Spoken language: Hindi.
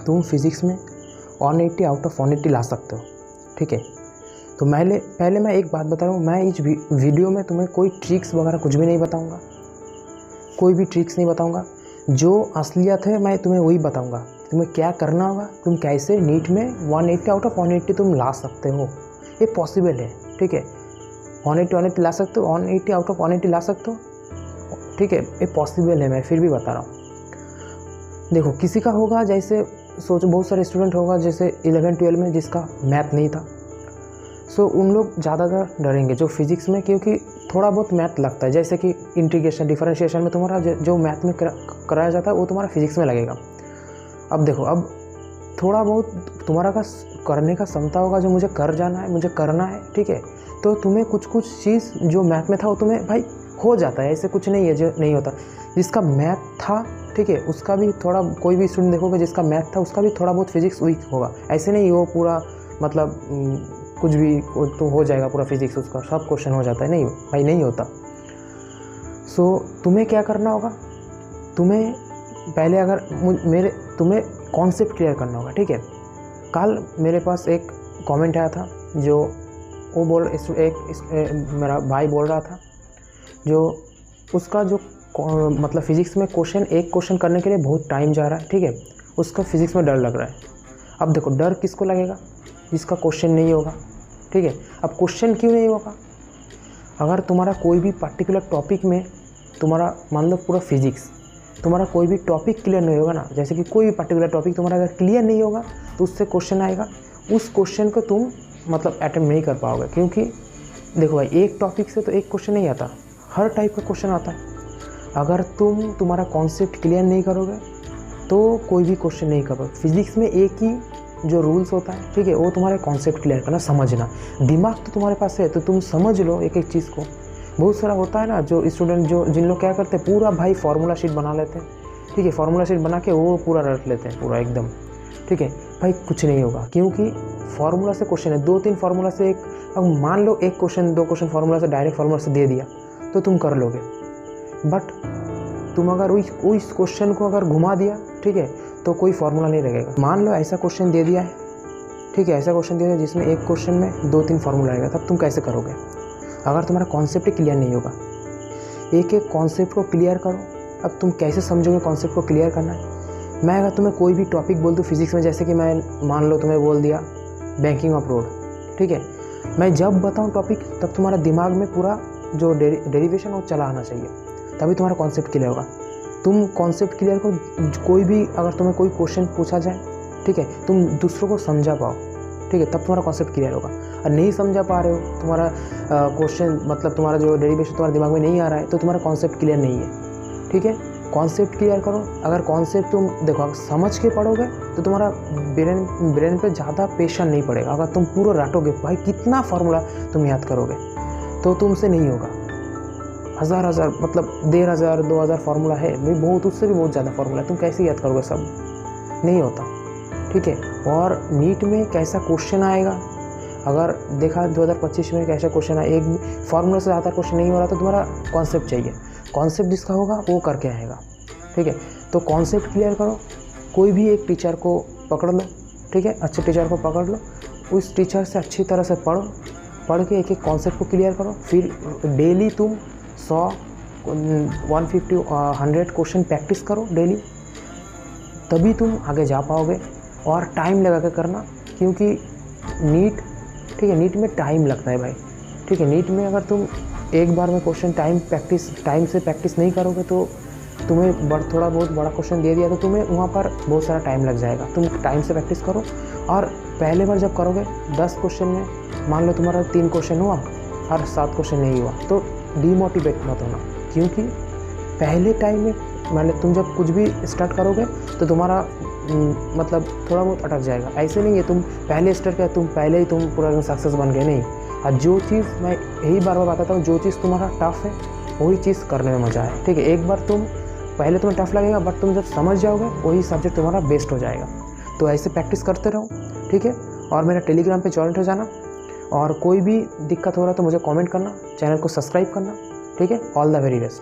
तुम फिज़िक्स में 180 आउट ऑफ 180 ला सकते हो, ठीक है। तो पहले मैं एक बात बता रहा हूँ, मैं इस वीडियो में तुम्हें कोई ट्रिक्स वगैरह कुछ भी नहीं बताऊँगा, कोई भी ट्रिक्स नहीं बताऊँगा। जो असलियत है मैं तुम्हें वही बताऊँगा, तुम्हें क्या करना होगा, तुम कैसे नीट में 180 आउट ऑफ 180 तुम ला सकते हो। ये पॉसिबल है, ठीक है। 180 ला सकते हो, 180 आउट ऑफ 180 ला सकते हो, ठीक है। ये पॉसिबल है, मैं फिर भी बता रहा हूँ। देखो किसी का होगा, जैसे सोचो बहुत सारे स्टूडेंट होगा जैसे 11-12 में जिसका मैथ नहीं था, सो उन लोग ज़्यादातर डरेंगे जो फिज़िक्स में, क्योंकि थोड़ा बहुत मैथ लगता है। जैसे कि इंटीग्रेशन डिफरेंशिएशन में तुम्हारा जो मैथ में कराया जाता है वो तुम्हारा फिज़िक्स में लगेगा। अब देखो, अब थोड़ा बहुत तुम्हारा का करने का क्षमता होगा, जो मुझे कर जाना है, मुझे करना है, ठीक है। तो तुम्हें कुछ चीज़ जो मैथ में था वो तुम्हें भाई हो जाता है, ऐसे कुछ नहीं है जो नहीं होता। जिसका मैथ था, ठीक है, उसका भी थोड़ा, कोई भी स्टूडेंट देखोगे जिसका मैथ था उसका भी थोड़ा बहुत फिजिक्स वीक होगा। ऐसे नहीं वो पूरा मतलब कुछ भी तो हो जाएगा पूरा फिजिक्स उसका सब क्वेश्चन हो जाता है, नहीं भाई, नहीं होता। सो तुम्हें क्या करना होगा, तुम्हें पहले तुम्हें कॉन्सेप्ट क्लियर करना होगा, ठीक है। कल मेरे पास एक कमेंट आया था, जो वो मेरा भाई बोल रहा था, जो उसका जो मतलब फिज़िक्स में एक क्वेश्चन करने के लिए बहुत टाइम जा रहा है, ठीक है। उसका फिज़िक्स में डर लग रहा है। अब देखो, डर किसको लगेगा, जिसका क्वेश्चन नहीं होगा, ठीक है। अब क्वेश्चन क्यों नहीं होगा, अगर तुम्हारा कोई भी पर्टिकुलर टॉपिक में तुम्हारा मान लो पूरा फिज़िक्स, तुम्हारा कोई भी टॉपिक क्लियर नहीं होगा ना, जैसे कि कोई भी पर्टिकुलर टॉपिक तुम्हारा अगर क्लियर नहीं होगा तो उससे क्वेश्चन आएगा, उस क्वेश्चन को तुम मतलब अटेम्प्ट नहीं कर पाओगे। क्योंकि देखो भाई, एक टॉपिक से तो एक क्वेश्चन नहीं आता, हर टाइप का क्वेश्चन आता है। अगर तुम्हारा कॉन्सेप्ट क्लियर नहीं करोगे तो कोई भी क्वेश्चन नहीं कर पाओगे। फिज़िक्स में एक ही जो रूल्स होता है, ठीक है, वो तुम्हारे कॉन्सेप्ट क्लियर करना, समझना। दिमाग तो तुम्हारे पास है तो तुम समझ लो एक एक चीज़ को। बहुत सारा होता है ना जो स्टूडेंट जिन लोग क्या करते हैं, पूरा भाई फार्मूला शीट बना लेते हैं, ठीक है। फार्मूला शीट बना के वो पूरा रट लेते हैं पूरा एकदम, ठीक है। भाई कुछ नहीं होगा, क्योंकि फार्मूला से क्वेश्चन है, 2-3 फार्मूला से एक, अब मान लो एक क्वेश्चन 2 क्वेश्चन फार्मूला से डायरेक्ट फार्मूला से दे दिया तो तुम कर लोगे। बट तुम अगर उस क्वेश्चन को अगर घुमा दिया, ठीक है, तो कोई फार्मूला नहीं रहेगा। मान लो ऐसा क्वेश्चन दे दिया है, ठीक है, ऐसा क्वेश्चन दे दिया जिसमें एक क्वेश्चन में 2-3 फार्मूला रहेगा, तब तुम कैसे करोगे अगर तुम्हारा कॉन्सेप्ट क्लियर नहीं होगा। एक एक कॉन्सेप्ट को क्लियर करो। अब तुम कैसे समझोगे कॉन्सेप्ट को क्लियर करना है। मैं अगर तुम्हें कोई भी टॉपिक बोल दूँ फिज़िक्स में, जैसे कि मैं मान लो तुम्हें बोल दिया बैंकिंग ऑफ रोड, ठीक है, मैं जब बताऊँ टॉपिक तब तुम्हारा दिमाग में पूरा जो डेरिवेशन वो चला आना चाहिए, तभी तुम्हारा कॉन्सेप्ट क्लियर होगा। तुम कॉन्सेप्ट क्लियर करो, कोई भी अगर तुम्हें कोई क्वेश्चन पूछा जाए, ठीक है, तुम दूसरों को समझा पाओ, ठीक है, तब तुम्हारा कॉन्सेप्ट क्लियर होगा। और नहीं समझा पा रहे हो, तुम्हारा क्वेश्चन मतलब तुम्हारा जो डेरिवेशन तुम्हारे दिमाग में नहीं आ रहा है, तो तुम्हारा कॉन्सेप्ट क्लियर नहीं है, ठीक है। कॉन्सेप्ट क्लियर करो। अगर कॉन्सेप्ट तुम देखो अगर समझ के पढ़ोगे तो तुम्हारा ब्रेन पे ज़्यादा प्रेशर नहीं पड़ेगा। अगर तुम पूरा रटोगे, भाई कितना फार्मूला तुम याद करोगे, तो तुमसे नहीं होगा। हज़ार मतलब 1,500 2,000 फार्मूला है भाई, बहुत, उससे भी बहुत ज़्यादा फार्मूला है, तुम कैसे याद करोगे, सब नहीं होता, ठीक है। और नीट में कैसा क्वेश्चन आएगा, अगर देखा 2025 में कैसा क्वेश्चन आया, एक फार्मूला से ज़्यादा क्वेश्चन नहीं हो रहा, तो तुम्हारा कॉन्सेप्ट चाहिए। कॉन्सेप्ट जिसका होगा वो करके आएगा, ठीक है। तो कॉन्सेप्ट क्लियर करो। कोई भी एक टीचर को पकड़ लो, ठीक है, अच्छे टीचर को पकड़ लो, उस टीचर से अच्छी तरह से पढ़ के एक एक कॉन्सेप्ट को क्लियर करो। फिर डेली तुम 100 150 100 क्वेश्चन प्रैक्टिस करो डेली, तभी तुम आगे जा पाओगे। और टाइम लगा के करना, क्योंकि नीट, ठीक है, नीट में टाइम लगता है भाई, ठीक है। नीट में अगर तुम एक बार में क्वेश्चन टाइम से प्रैक्टिस नहीं करोगे तो तुम्हें थोड़ा बहुत बड़ा क्वेश्चन दे दिया तो तुम्हें वहाँ पर बहुत सारा टाइम लग जाएगा। तुम टाइम से प्रैक्टिस करो। और पहले बार जब करोगे 10 क्वेश्चन में मान लो तुम्हारा 3 क्वेश्चन हुआ और 7 क्वेश्चन नहीं हुआ, तो डीमोटिवेट मत होना, क्योंकि पहले टाइम में मतलब तुम जब कुछ भी स्टार्ट करोगे तो तुम्हारा मतलब थोड़ा बहुत अटक जाएगा। ऐसे नहीं है तुम पहले स्टार्ट किया तुम पहले ही तुम पूरा सक्सेस बन गए, नहीं। और जो चीज़ मैं यही बार बार बताता हूँ, जो चीज़ तुम्हारा टफ है वही चीज़ करने में मज़ा है, ठीक है। एक बार पहले तुम्हें टफ लगेगा, बट तुम जब समझ जाओगे वही सब्जेक्ट तुम्हारा बेस्ट हो जाएगा। तो ऐसे प्रैक्टिस करते रहो, ठीक है। और मेरा टेलीग्राम पे जॉइन हो जाना, और कोई भी दिक्कत हो रहा है तो मुझे कमेंट करना, चैनल को सब्सक्राइब करना, ठीक है। All the very best.